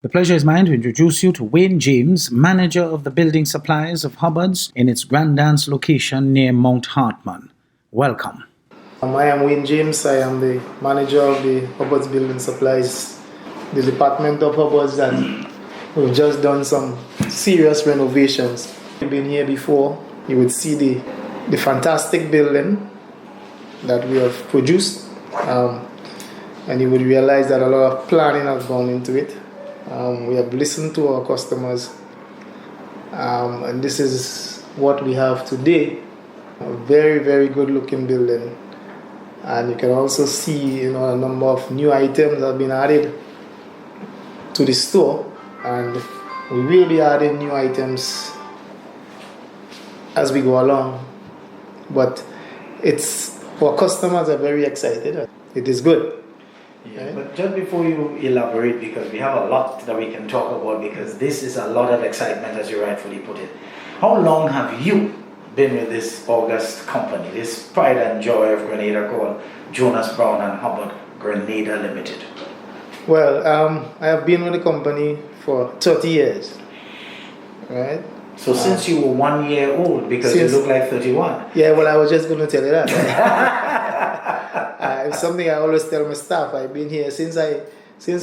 The pleasure is mine to introduce you to Wayne James, manager of the building supplies of Hubbard's in its Grand Anse location near Mount Hartman. Welcome. I am Wayne James. I am the manager of the HUBBARD'S Building Supplies, the department of HUBBARD'S, and we've just done some serious renovations. You've been here before, you would see the fantastic building that we have produced, and you would realize that a lot of planning has gone into it. We have listened to our customers, and this is what we have today. A very, very good looking building, and you can also see a number of new items have been added to the store, and we will be adding new items as we go along. But our customers are very excited. It is good. Yeah, right? But just before you elaborate, because we have a lot that we can talk about, because this is a lot of excitement, as you rightfully put it. How long have you been with this august company, this pride and joy of Grenada called Jonas Brown and Hubbard Grenada Limited? Well, I have been with the company for 30 years, right? So since you were 1 year old, because you look like 31. Yeah, well, I was just going to tell you that. It's something I always tell my staff. I've been here since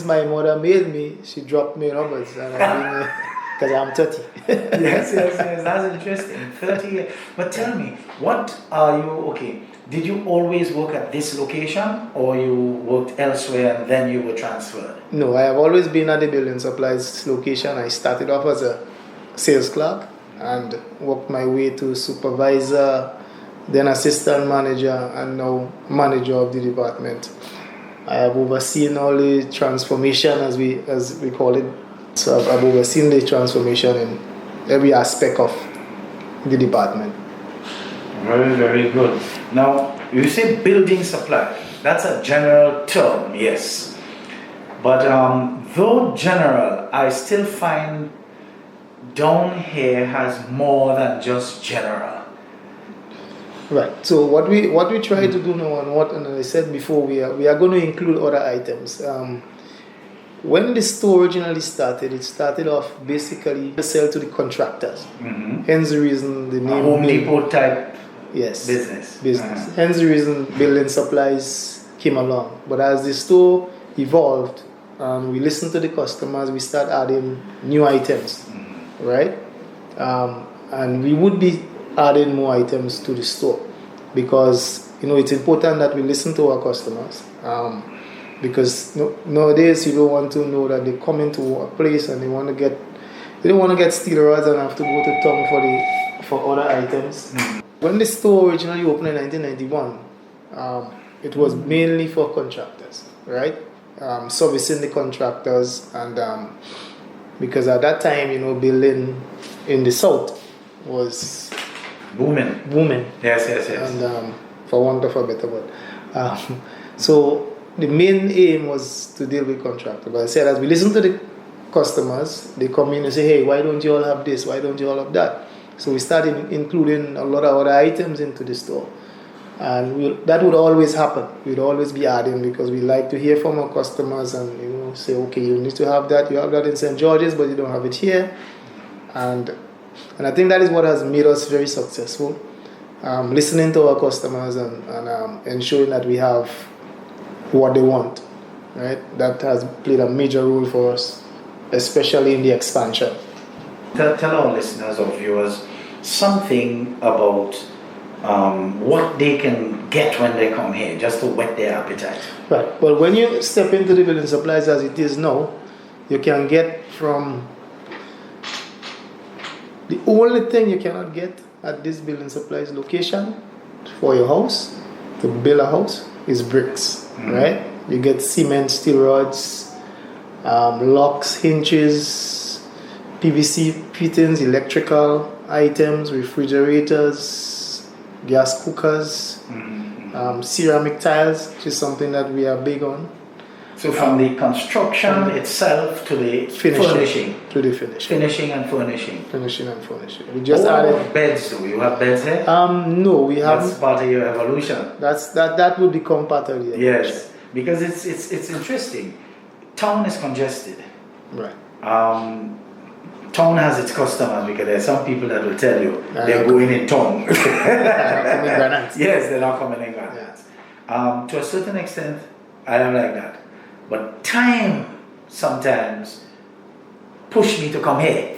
my mother made me. She dropped me in Hubbard's, and I've been here because I'm 30. yes, that's interesting. 30 years. But tell me, what are you, okay, did you always work at this location, or you worked elsewhere and then you were transferred? No, I have always been at the building supplies location. I started off as a sales clerk and worked my way to supervisor, then assistant manager, and now manager of the department. I have overseen all the transformation, as we call it. So I've overseen the transformation in every aspect of the department. Very, very good. Now, you say building supply. That's a general term, yes. But though general, I still find down here has more than just general. Right. So what we try to do now, and I said before, we are going to include other items. When the store originally started, it started off basically to sell to the contractors. Mm-hmm. Hence the reason the name Home Depot type. Yes. Business. Uh-huh. Hence the reason building supplies came along. But as the store evolved, we listened to the customers. We start adding new items, mm-hmm. right? And we would be adding more items to the store, because it's important that we listen to our customers, because nowadays you don't want to know that they come into a place and they don't want to get steel rods and have to go to town for other items. Mm-hmm. When the store originally opened in 1991, it was mainly for contractors, right? Servicing the contractors, and because at that time building in the south was booming. Yes. And for want of a better word. So the main aim was to deal with contractors. But I said, as we listen to the customers, they come in and say, hey, why don't you all have this? Why don't you all have that? So we started including a lot of other items into the store. And that would always happen. We'd always be adding, because we like to hear from our customers and say, okay, you need to have that. You have that in St. George's, but you don't have it here. And I think that is what has made us very successful, listening to our customers and ensuring that we have what they want, right? That has played a major role for us, especially in the expansion. Tell our listeners or viewers something about what they can get when they come here, just to whet their appetite. Right. Well, when you step into the building supplies as it is now, you can get from... The only thing you cannot get at this building supplies location for your house, to build a house, is bricks, mm-hmm. right? You get cement, steel rods, locks, hinges, PVC fittings, electrical items, refrigerators, gas cookers, mm-hmm. Ceramic tiles, which is something that we are big on. So from the construction itself to the furnishing. To the finishing. Finishing and furnishing. We just added beds. Do you have beds here? No, we haven't. That's part of your evolution. That would become part of the evolution. Yes, because it's interesting. Town is congested. Right. Town has its customers because there are some people that will tell you they're going in town. Yes, they're not coming in granates. To a certain extent, I don't like that. But time sometimes push me to come here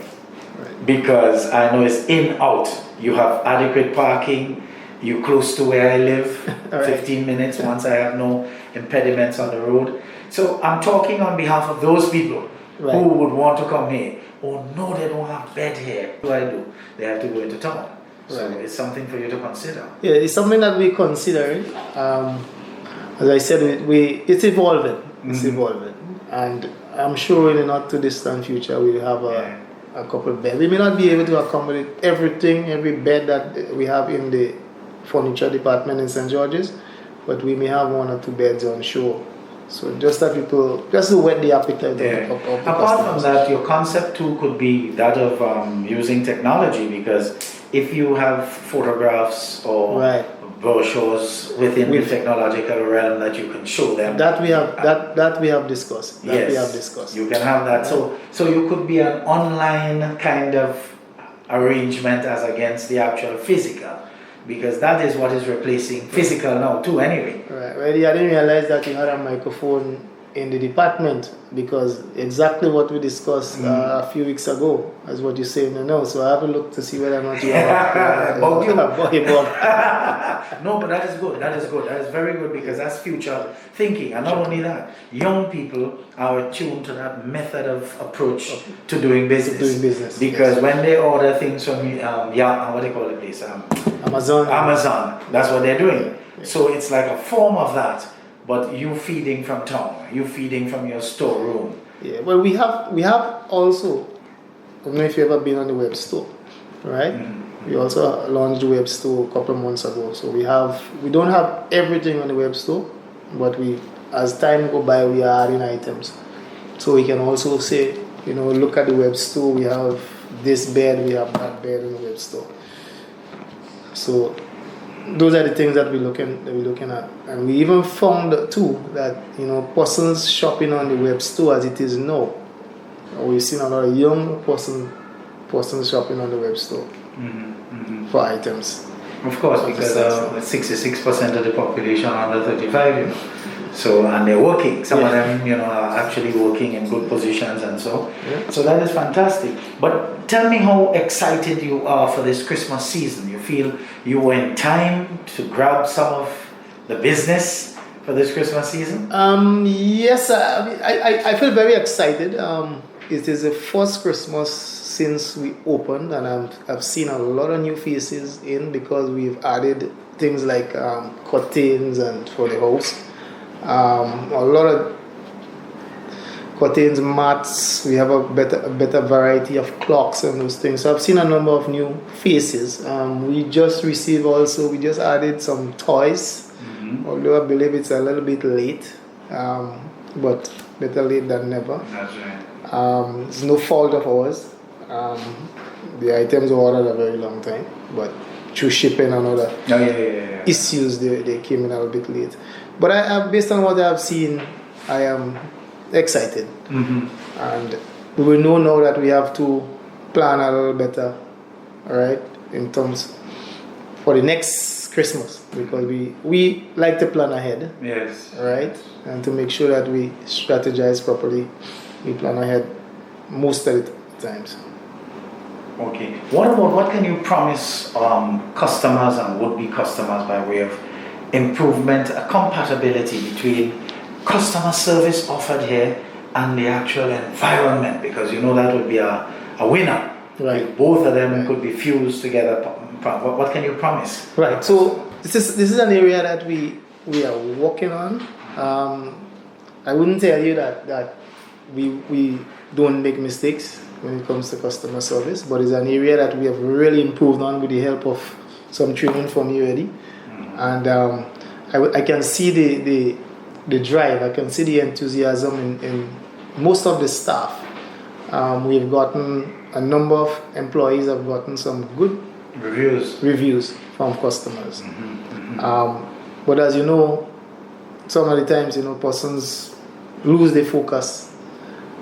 because I know it's in, out. You have adequate parking. You're close to where I live, 15 minutes once I have no impediments on the road. So I'm talking on behalf of those people who would want to come here. Oh no, they don't have bed here. What do I do? They have to go into town. So it's something for you to consider. Yeah, it's something that we consider. As I said, it's evolving. It's evolving. And I'm sure in the not too distant future we'll have a couple of beds. We may not be able to accommodate everything, every bed that we have in the furniture department in St. George's, but we may have 1 or 2 beds on shore. So just that people, just to whet the appetite of the Apart from that, your concept too could be that of using technology, because if you have photographs or brochures within the technological realm that you can show them. That we have discussed. We have discussed. You can have that. So you could be an online kind of arrangement as against the actual physical. Because that is what is replacing physical now too anyway. Right. Well, I didn't realize that you had a microphone in the department, because exactly what we discussed a few weeks ago is what you're saying now. So I have a look to see whether or not you have a No, but that is good. That is good. That is very good, because that's future thinking. And not only that, young people are attuned to that method of approach to doing business. Because when they order things from what do they call the place? Amazon. That's what they're doing. So it's like a form of that. But you feeding from town, you feeding from your storeroom. Yeah, well, we have also, I don't know if you've ever been on the web store, right? We also launched the web store a couple of months ago. So we don't have everything on the web store, but as time go by, we are adding items. So we can also say, look at the web store, we have this bed, we have that bed on the web store. So those are the things that we're looking at, and we even found too that persons shopping on the web store as it is now. We've seen a lot of young persons shopping on the web store for items. Of course, because 66% of the population are under 35. So, and they're working. Some of them, are actually working in good positions and so. Yeah. So that is fantastic. But tell me how excited you are for this Christmas season. You feel you were in time to grab some of the business for this Christmas season? Yes, I feel very excited. It is the first Christmas since we opened, and I've seen a lot of new faces in, because we've added things like curtains and for the house. A lot of curtains, mats. We have a better variety of clocks and those things. So I've seen a number of new faces. We just added some toys. Although I believe it's a little bit late, but better late than never. That's right. It's no fault of ours. The items were ordered a very long time, but through shipping and other issues, they came in a little bit late. But based on what I've seen, I am excited. And we will know now that we have to plan a little better, right, in terms for the next Christmas, because we like to plan ahead. Yes. Right? And to make sure that we strategize properly, we plan ahead most of the times. Okay. What can you promise customers and would-be customers by way of improvement, a compatibility between customer service offered here and the actual environment? Because that would be a winner. Right. If both of them could be fused together. What can you promise? Right. So this is an area that we are working on. I wouldn't tell you that we don't make mistakes when it comes to customer service, but it's an area that we have really improved on with the help of some training from you already. And I can see the drive, I can see the enthusiasm in most of the staff. We've gotten a number of employees have gotten some good reviews from customers. But as you know, some of the times persons lose their focus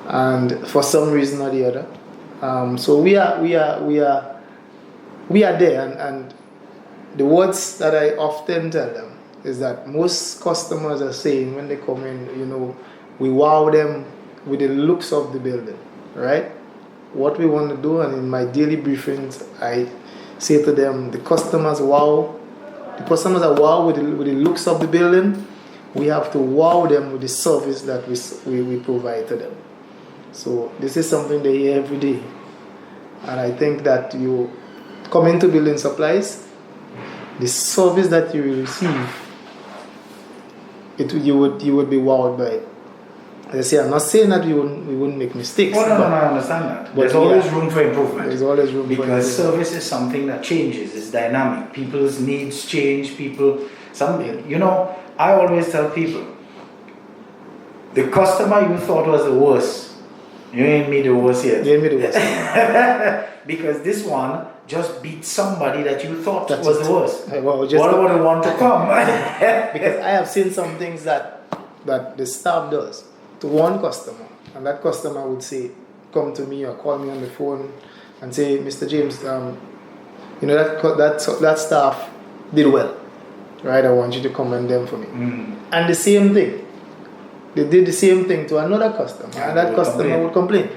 and for some reason or the other. So we are there, and the words that I often tell them is that most customers are saying when they come in, we wow them with the looks of the building, right? What we want to do, and in my daily briefings, I say to them, the customers are wow with the looks of the building. We have to wow them with the service that we provide to them. So this is something they hear every day, and I think that you come into building supplies, the service that you will receive, you would be wowed by it. I say, I'm not saying that we wouldn't make mistakes. Oh, no, I understand that. There's always room for improvement. There's always room for improvement. Because service is something that changes, it's dynamic. People's needs change, I always tell people, the customer you thought was the worst, you ain't me the worst yet. You ain't me the worst. Because this one just beat somebody that you thought was the worst. Well, what about the one to come? Because I have seen some things that the staff does to one customer, and that customer would say, come to me or call me on the phone and say, Mr. James, that staff did well, right? I want you to commend them for me. And the same thing, they did the same thing to another customer, and that customer would complain.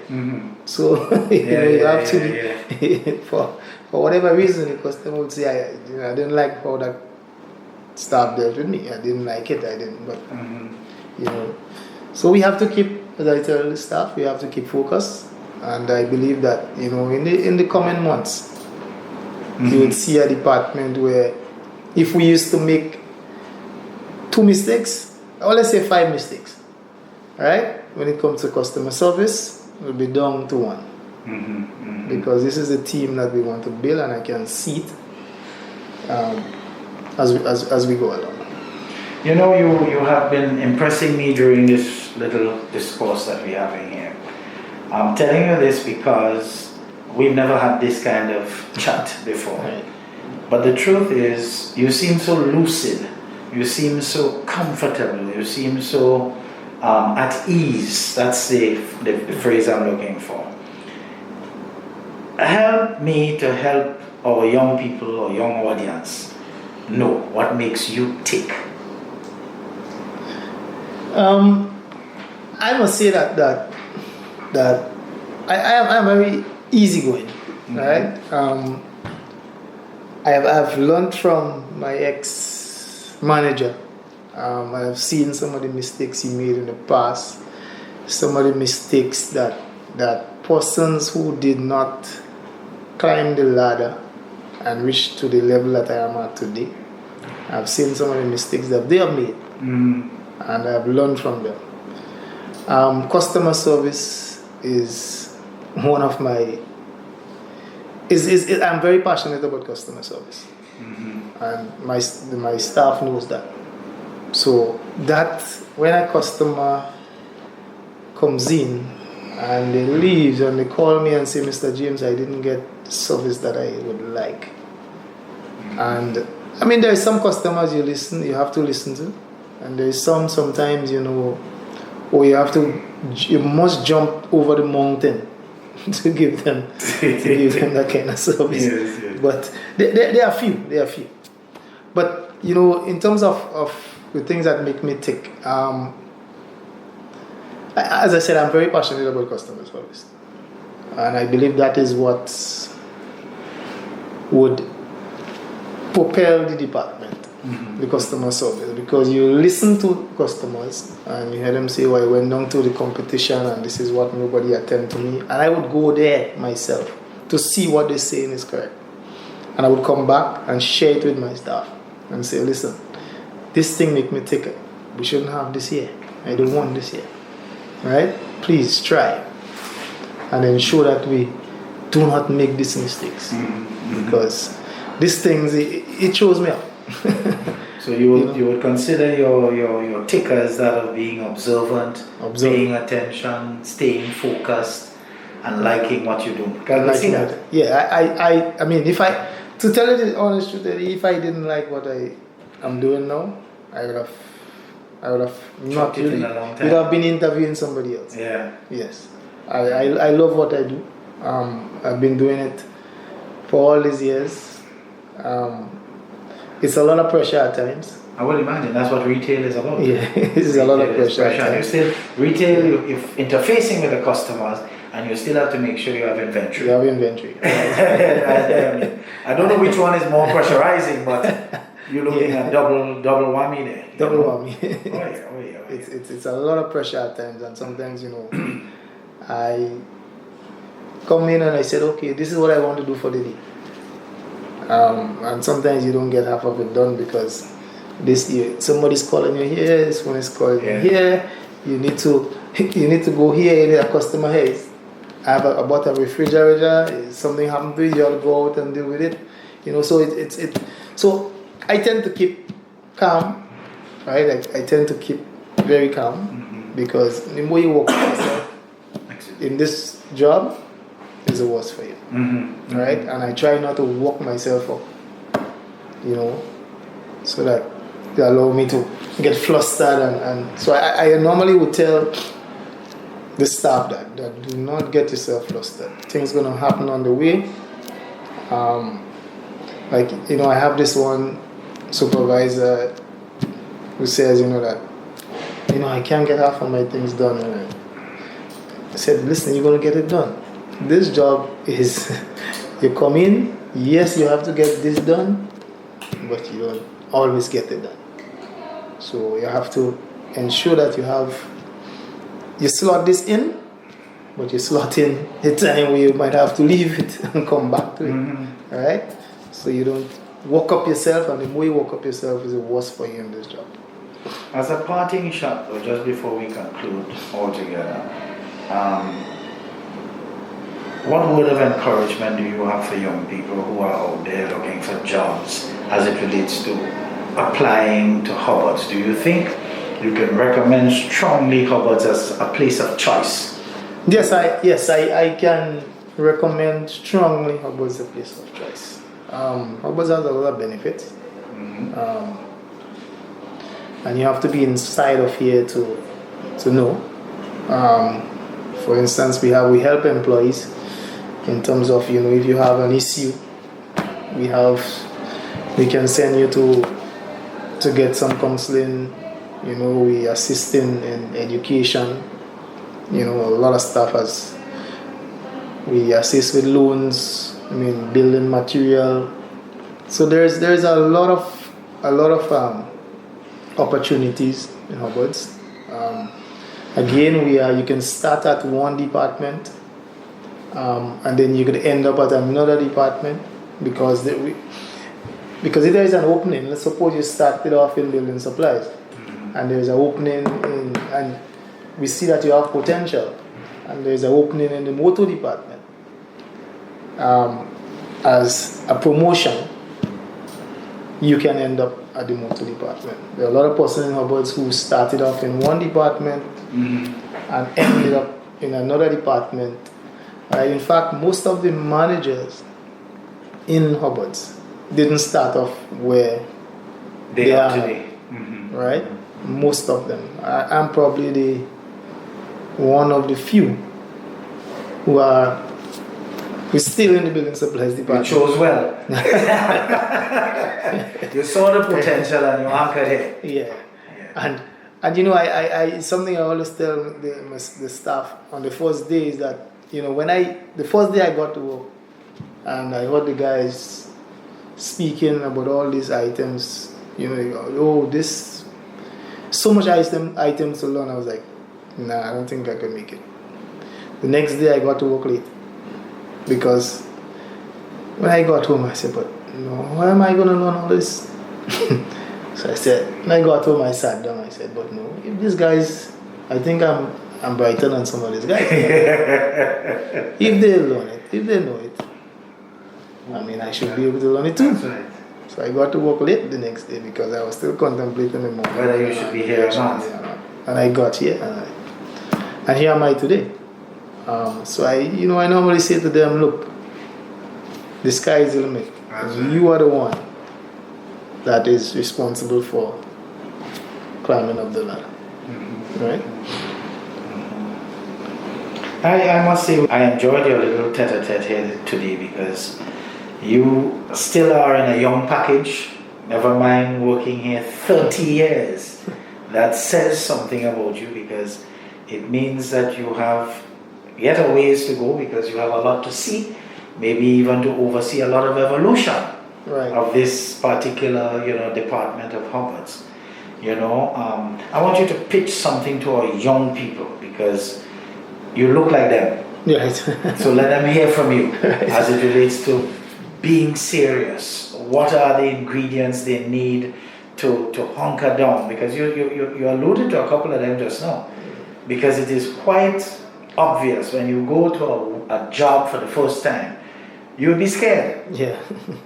So you have to for whatever reason, the customer would say, I didn't like how that staff dealt with me. I didn't like it. I didn't, but so we have to keep, as I tell the staff, we have to keep focused, and I believe that in the coming months, you will see a department where if we used to make 2 mistakes, or let's say 5 mistakes, right? When it comes to customer service, we'll be down to 1. Because this is a team that we want to build, and I can see it as we go along. You have been impressing me during this little discourse that we're having here. I'm telling you this because we've never had this kind of chat before. Right. But the truth is, you seem so lucid, you seem so comfortable, you seem so at ease. That's the phrase I'm looking for. Help me to help our young people or young audience know what makes you tick. I must say that I am very easygoing, right? I've learned from my ex-manager. I've seen some of the mistakes he made in the past, some of the mistakes that persons who did not climb the ladder and reach to the level that I am at today. I've seen some of the mistakes that they have made, and I've learned from them. Customer service is one of my. I'm very passionate about customer service, and my staff knows that. So that when a customer comes in and they leave and they call me and say, Mr. James, I didn't get the service that I would like. And I mean, there are some customers you have to listen to, and there is sometimes or you must jump over the mountain to give them that kind of service. Yes. But there are few. But in terms of the things that make me tick, as I said, I'm very passionate about customer service, and I believe that is what would propel the department, the customer service, because you listen to customers and you hear them say, well, I went down to the competition and this is what nobody attended to me, and I would go there myself to see what they're saying is correct, and I would come back and share it with my staff and say, listen, this thing make me tick. We shouldn't have this here. I don't want this here. Right? Please try and ensure that we do not make these mistakes, because these things it shows me up. So you would consider your tickers that of being observant, paying attention, staying focused, and liking what you do. Yeah, I mean, to tell you the honest truth, if I didn't like what I'm doing now, I would have not it in a long time. would have been interviewing somebody else. Yeah. Yes. I love what I do. I've been doing it for all these years. It's a lot of pressure at times. I would imagine that's what retail is about. Yeah, it's a lot of pressure. And you still retail, you're interfacing with the customers, and you still have to make sure you have inventory. You have inventory. I don't know which one is more pressurizing, but you're looking at double whammy there. Double whammy. Oh, yeah. It's a lot of pressure at times, and sometimes I come in and I said, okay, this is what I want to do for the day. And sometimes you don't get half of it done because somebody's calling you here, this one is calling you here. You need to go here. You need a customer here. I bought a refrigerator. Something happened to it. You have to go out and deal with it. So So I tend to keep calm, right? I tend to keep very calm because the more you work for yourself in this job, is the worst for you, right? And I try not to work myself up, so that they allow me to get flustered and so I normally would tell the staff that do not get yourself flustered. Things gonna happen on the way. I have this one supervisor who says, that I can't get half of my things done. And I said, listen, you're gonna get it done. This job is, you come in, yes, you have to get this done, but you don't always get it done. So you have to ensure that you slot this in, but you slot in the time where you might have to leave it and come back to it. All right? So you don't work up yourself, and the more you work up yourself is the worse for you in this job. As a parting shot, though, just before we conclude altogether, what word of encouragement do you have for young people who are out there looking for jobs as it relates to applying to Hubbards? Do you think you can recommend strongly Hubbards as a place of choice? Yes, I can recommend strongly Hubbards as a place of choice. Hubbards has a lot of benefits, and you have to be inside of here to know. For instance, we help employees in terms of if you have an issue, we can send you to get some counseling. We assist in education. A lot of stuff as we assist with loans. Building material. So there's a lot of opportunities in Hubbards. Again, you can start at one department, and then you could end up at another department because if there is an opening. Let's suppose you started off in building supplies, and there's an opening and we see that you have potential, and there's an opening in the motor department. As a promotion, you can end up at the motor department. There are a lot of persons in Hubbards who started off in one department and ended up in another department. In fact, most of the managers in Hubbards didn't start off where they are today. Right? Most of them. I'm probably one of the few we're still in the building supplies department. You chose well. You saw the potential and you anchored it. Yeah. And I something I always tell the staff on the first day is that the first day I got to work and I heard the guys speaking about all these items, this so much items to learn. I was like, nah, I don't think I can make it. The next day I got to work late. Because when I got home, I said, but why am I going to learn all this? So I said, when I got home, I sat down. I said, but no, if these guys, I think I'm brighter than some of these guys. If they learn it, if they know it, I should be able to learn it too. That's right. So I got to work late the next day because I was still contemplating the moment. Whether you should be here or not. And I got here, and here am I today. So I normally say to them, look, the sky is the limit. You are the one that is responsible for climbing up the ladder, right? I must say, I enjoyed your little tete-a-tete here today because you still are in a young package, never mind working here 30 years. That says something about you because it means that you have yet a ways to go because you have a lot to see, maybe even to oversee a lot of evolution of this particular, department of Hubbard's. I want you to pitch something to our young people because you look like them. Right. So let them hear from you as it relates to being serious. What are the ingredients they need to hunker down? Because you alluded to a couple of them just now. Because it is quite obvious when you go to a job for the first time, you'll be scared. Yeah.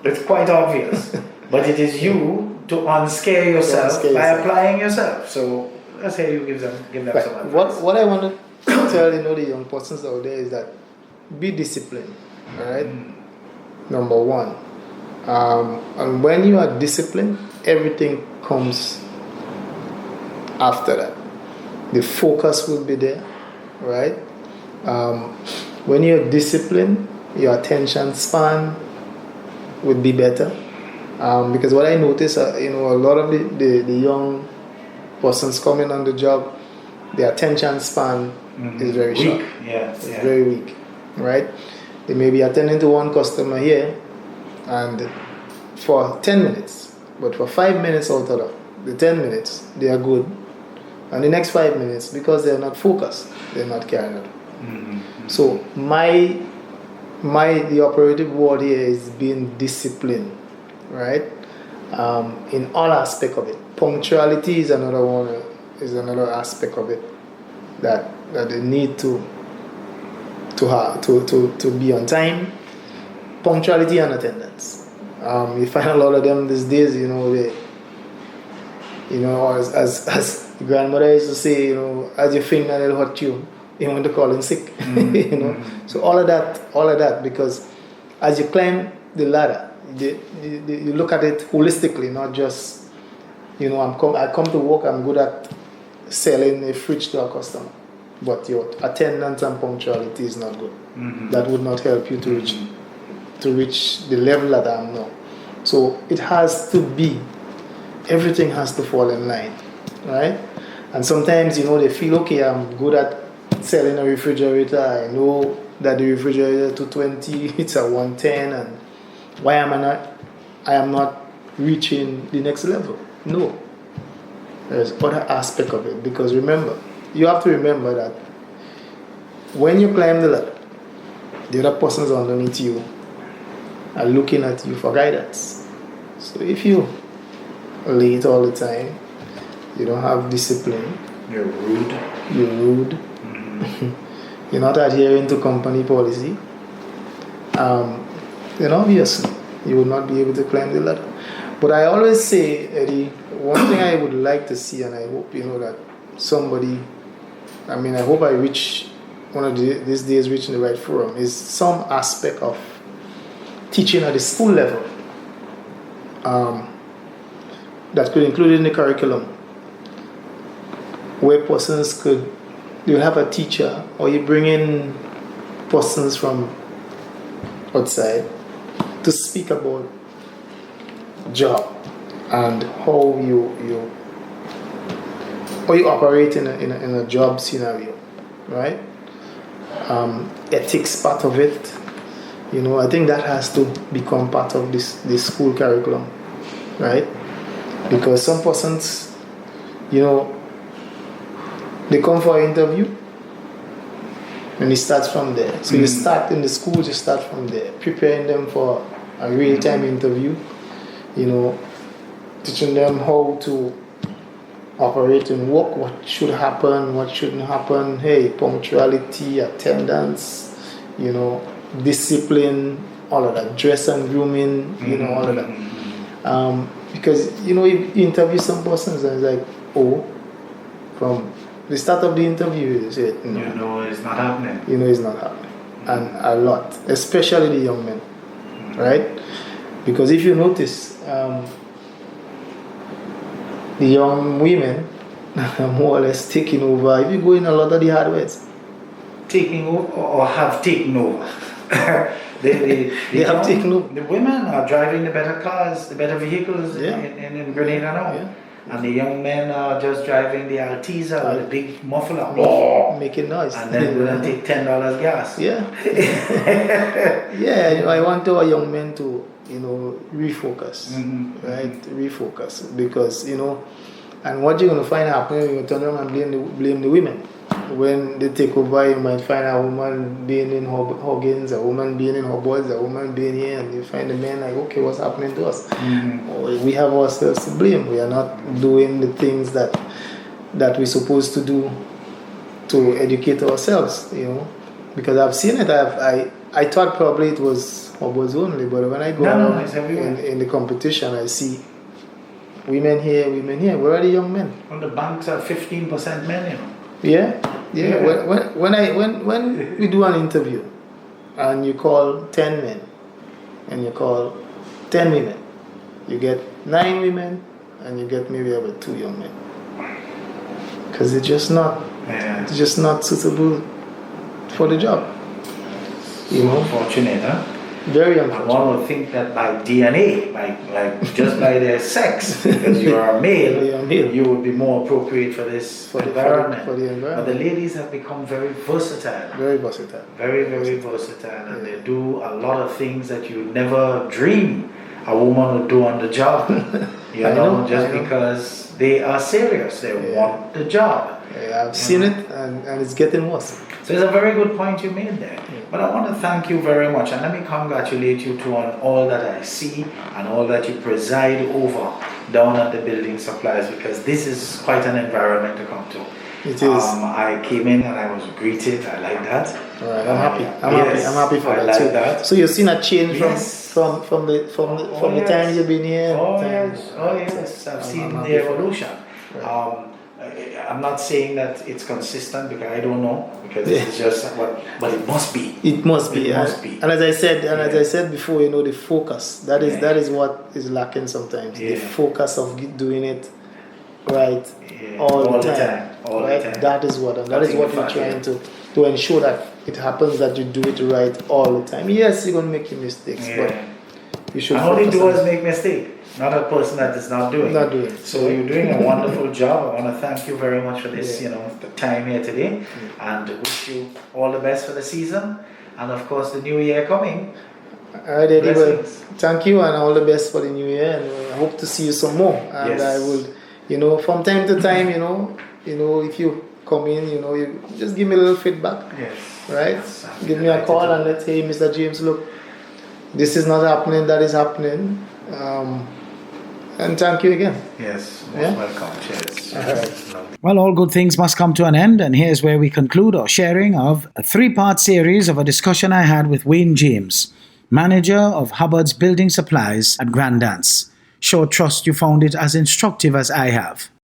It's quite obvious. But it is you to unscare yourself by applying yourself. So let's hear you give them some advice. What I want to tell the young persons out there is that be disciplined. All right. Number one. And when you are disciplined, everything comes after that. The focus will be there, right? When you're disciplined, your attention span would be better. Because what I notice, a lot of the young persons coming on the job, the attention span is very short. It's very weak, right? They may be attending to one customer here, and for 10 minutes, but for 5 minutes out of the 10 minutes, they are good. And the next 5 minutes, because they're not focused, they're not carrying it. So the operative word here is being disciplined, right? In all aspect of it. Punctuality is another aspect of it that they need to be on time. Punctuality and attendance. You find a lot of them these days, as grandmother used to say, as your fingernail hurt you want to call in sick. So all of that, because as you climb the ladder, you look at it holistically, not just I come to work, I'm good at selling a fridge to a customer, but your attendance and punctuality is not good. That would not help you to reach the level that I am now. So it has to be, everything has to fall in line, right? And sometimes they feel, okay, I'm good at selling a refrigerator, I know that the refrigerator 220, it's a 110, and why I am not reaching the next level? No. There's other aspect of it, because you have to remember that when you climb the ladder, the other persons underneath you are looking at you for guidance. So if you late all the time, you don't have discipline, you're rude, you're not adhering to company policy, then obviously you will not be able to climb the ladder. But I always say, Eddie, one thing I would like to see, and I hope that somebody, I hope I reach one of these days, reaching the right forum, is some aspect of teaching at the school level that could include in the curriculum, where persons you have a teacher, or you bring in persons from outside to speak about job and how you operate in a job scenario, right? Ethics part of it, I think that has to become part of this school curriculum, right? Because some persons, they come for an interview and it starts from there. So you start in the schools, you start from there, preparing them for a real-time interview, teaching them how to operate in work, what should happen, what shouldn't happen, punctuality, attendance, discipline, all of that, dress and grooming, all of that. Because, you interview some persons and it's like, from the start of the interview, you say, it's not happening. It's not happening. And a lot, especially the young men, right? Because if you notice, the young women are more or less taking over. If you go in a lot of the hardwares, taking over or have taken over. They have taken over. The women are driving the better cars, the better vehicles Yeah. in Grenada now. Yeah. And the young men are just driving the Alteza with a big muffler. Making noise. And then we're going to take $10 gas. Yeah. Yeah, I want our young men to, refocus, right? Refocus, because, and what you're going to find happening, you turn around and blame the women. When they take over, you might find a woman being in Huggins, a woman being in Hubbards, a woman being here, and you find the men like, okay, what's happening to us? We have ourselves to blame. We are not doing the things that we're supposed to do to educate ourselves, because I've seen it. I thought probably it was Hubbards only, but when I go around in the competition, I see women here, women here. Where are the young men? Well, the banks are 15% men, Yeah. When we do an interview, and you call 10 men, and you call 10 women, you get 9 women, and you get maybe about 2 young men, because it's just not suitable for the job. Unfortunate, huh? Very And unfortunate. one would think that by DNA, just by their sex, because you are a male, You are male. you would be more appropriate for this environment. For the environment. But the ladies have become very versatile. Very versatile. Very, very versatile. And they do a lot of things that you would never dream a woman would do on the job. I know. Because they are serious. They want the job. Yeah, I've seen it, and it's getting worse. So it's a very good point you made there. But I want to thank you very much, and let me congratulate you too on all that I see and all that you preside over down at the building supplies, because this is quite an environment to come to. It is. I came in and I was greeted. I like that. All right, I'm happy. Yes, I'm happy for I that. like So, that. so you've seen a change Yes. from the yes. time you've been here. Oh time- yes, I've seen I'm the happy for evolution. Right. I'm not saying that it's consistent, because I don't know, because it's just but it must be. It must be. It must be. And as I said before, the focus. That is what is lacking sometimes. The focus of doing it right all the time. All right? the time. That is what we're trying to ensure that it happens, that you do it right all the time. Yes, you're gonna make your mistakes, but you should. And only focus doers on it. make mistakes, not a person that is not doing. Not doing. So you're doing a wonderful job. I want to thank you very much for this, the time here today, and wish you all the best for the season, and of course the new year coming. All right, Eddie. Well, Blessings. thank you, and all the best for the new year. And I hope to see you some more. And Yes. I will, from time to time, if you come in, you just give me a little feedback, Yes. right? Yes, I'm Give me a call delighted and let's say, Mr. James, look, this is not happening, that is happening. And thank you again. Yes, most Yeah? welcome. Cheers. All right. Well, all good things must come to an end, and here's where we conclude our sharing of a 3-part series of a discussion I had with Wayne James, manager of HUBBARD'S Building Supplies at Grand Anse. Sure trust you found it as instructive as I have.